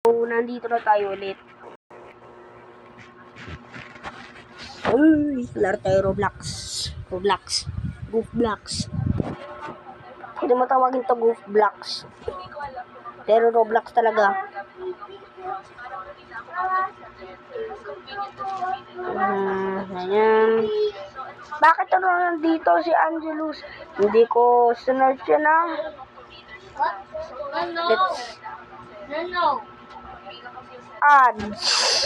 nandito na tayo ulit. Uy, laro tayo Roblox. Goofblocks. Pwede mo tawagin to Goofblocks. Pero Roblox talaga. Ayan. Bakit nandito si Angelus? Hindi ko sinerch yan ah. No. Ads.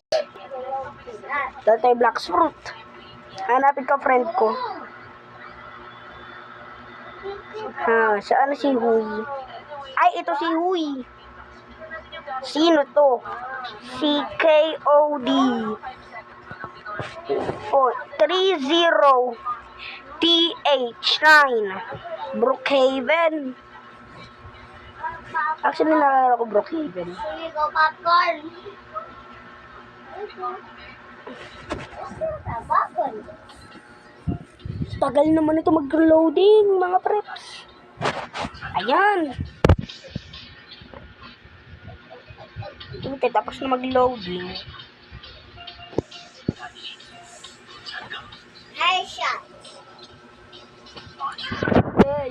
Dati Black Fruit. Hanapin ka friend ko. Saan si Huy? Ay, ito si Huy. Sino to? Si KOD. 30 TH9 Brookhaven. Actually, nalala ko Brookhaven. Sige ko, popcorn. Tagal naman ito mag-loading, mga preps. Ayan. Ito, tapos na mag-loading. Headshot.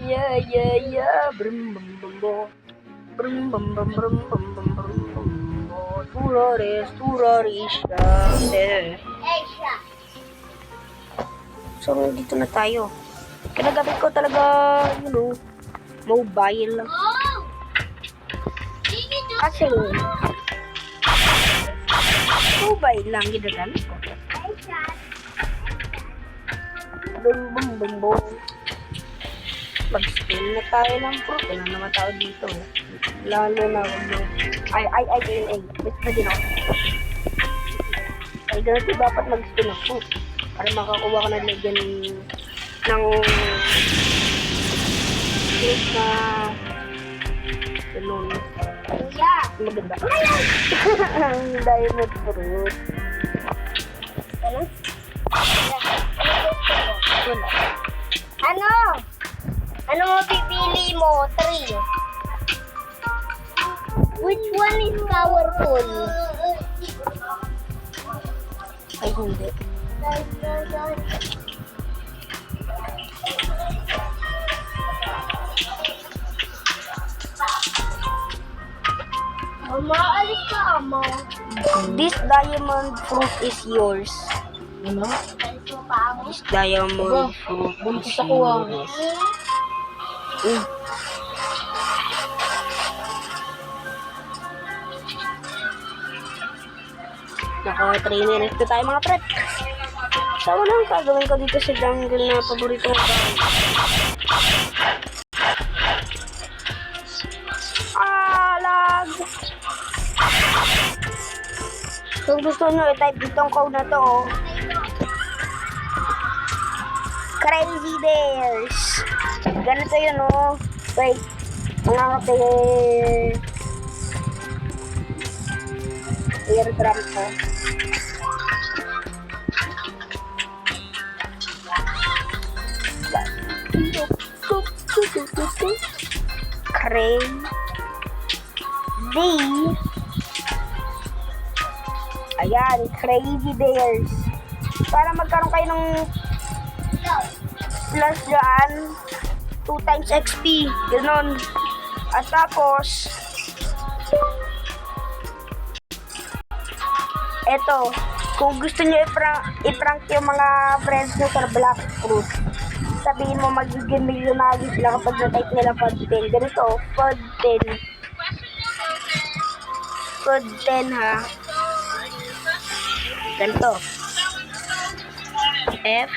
Yeah. Brum bum bum bum. Brum bum bum brum bum bum brum bum. Turaris. Headshot. So, dito na tayo. Kinagamit ko talaga, mobile. Oh! Kasi, mobile lang ginagamit ko. Headshot. Bum. Mag-spin na tayo ng fruit. Wala naman tayo dito. Lalo na ay. Wait na din ako. Ay, ganito dapat mag-spin ng fruit. Para makakuha ka na lagyan ng fruit na ganun. Yeah. Maganda. Ang diamond fruit. Ano? Wala. Ano mo pipili mo? 3. Which one is powerful? Ay, hindi. Mama, alis ka, Ama. This diamond fruit is yours. Ano? Alis mo pa ako. This diamond fruit is buntis ako ah. yours. Naka-trainer ito tayo mga prep. So, ano ang gagawin ko dito sa jungle na paborito ko ba? Lag! Kung gusto nyo, i-type dito ang code na to, oh. Crazy Bears. Ganito yun, oh. Wait. Mga kapit. Airdrop ko. Crazy. Ayan, Crazy Bears. Para magkaroon kayo ng plus dyan, 2 times XP. Ganon. At tapos, eto, kung gusto nyo i-prank yung mga friends nyo sa Black Fruit, sabihin mo magiging millionaire sila kapag na-type nila FUD10. Ganito, FUD10. FUD10 ha. Ganito. F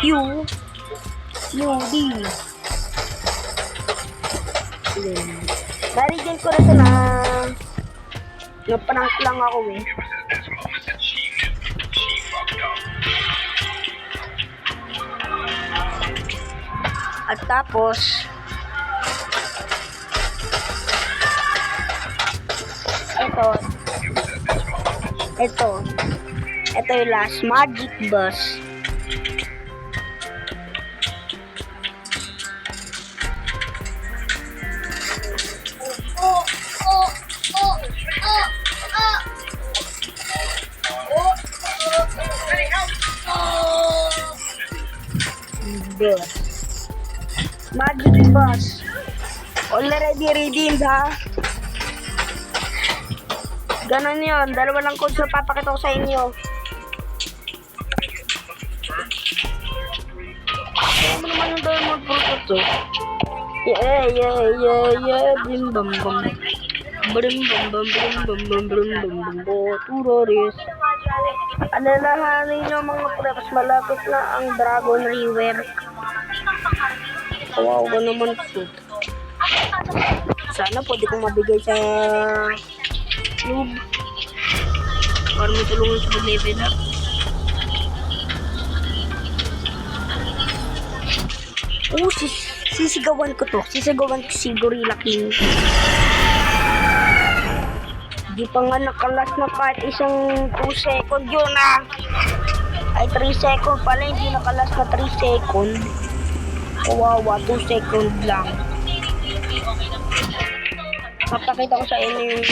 U D. Narigyan ko na ito na prank lang ako eh. At tapos ito yung last magic bus. there. Magic Bus. Already redeemed, ha? Ganon yun. Dalawa lang codes na papakita ko sa inyo. Ano naman yung Diamond Fruit, oh? Yeah. Bim bam bam. Brim bam bam brim bam bam brim bam bam bam. Turoris. Alalahanin nyo mga preps, malapit na ang Dragon River. Wow, naman po. Sana pwede kong mabigay sa noob para matulungan sa mag-level up. Oh, sisigawan ko to. Sisigawan ko si Gorilla King. Di pa nga nakalas na kahit isang 2 second yun, ah. Ay, 3 second pala. Hindi nakalas na 3 second. Kawawa, 2 second lang. Papakita ko sa inyo yung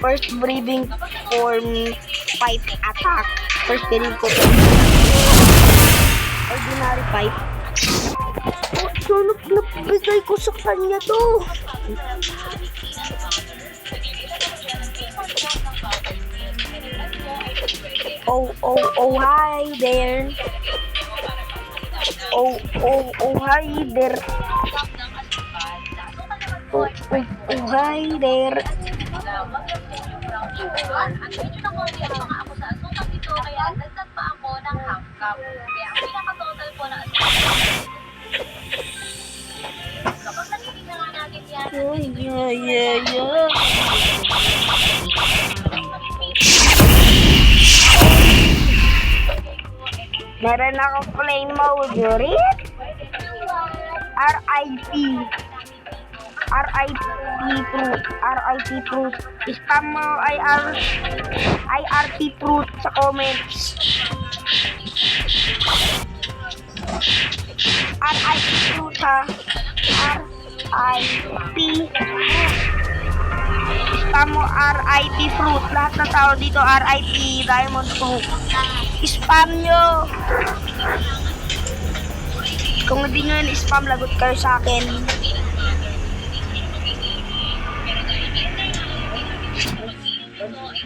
first breathing form pipe attack. First breathing form ordinary pipe. Oh, so nabigay ko sa kanya to. Oh, hi there. Oh, hi there. Oh, hi there. At medyo nakuha ang mga ako sa asukang ito, kaya dagdag pa ako ng half cup. Kaya ang pinaka-total po na kapag natitignan nga natin yan, Yeah. Meron akong plain mode, Yurit. RIP fruit. Spam mo IRT fruit sa comments. RIP fruit, ha. RIP fruit. Spam mo RIP fruit. Lahat ng tao dito RIP Diamond Fruit. Spam nyo. Kung hindi nyo spam, lagot kayo sa akin.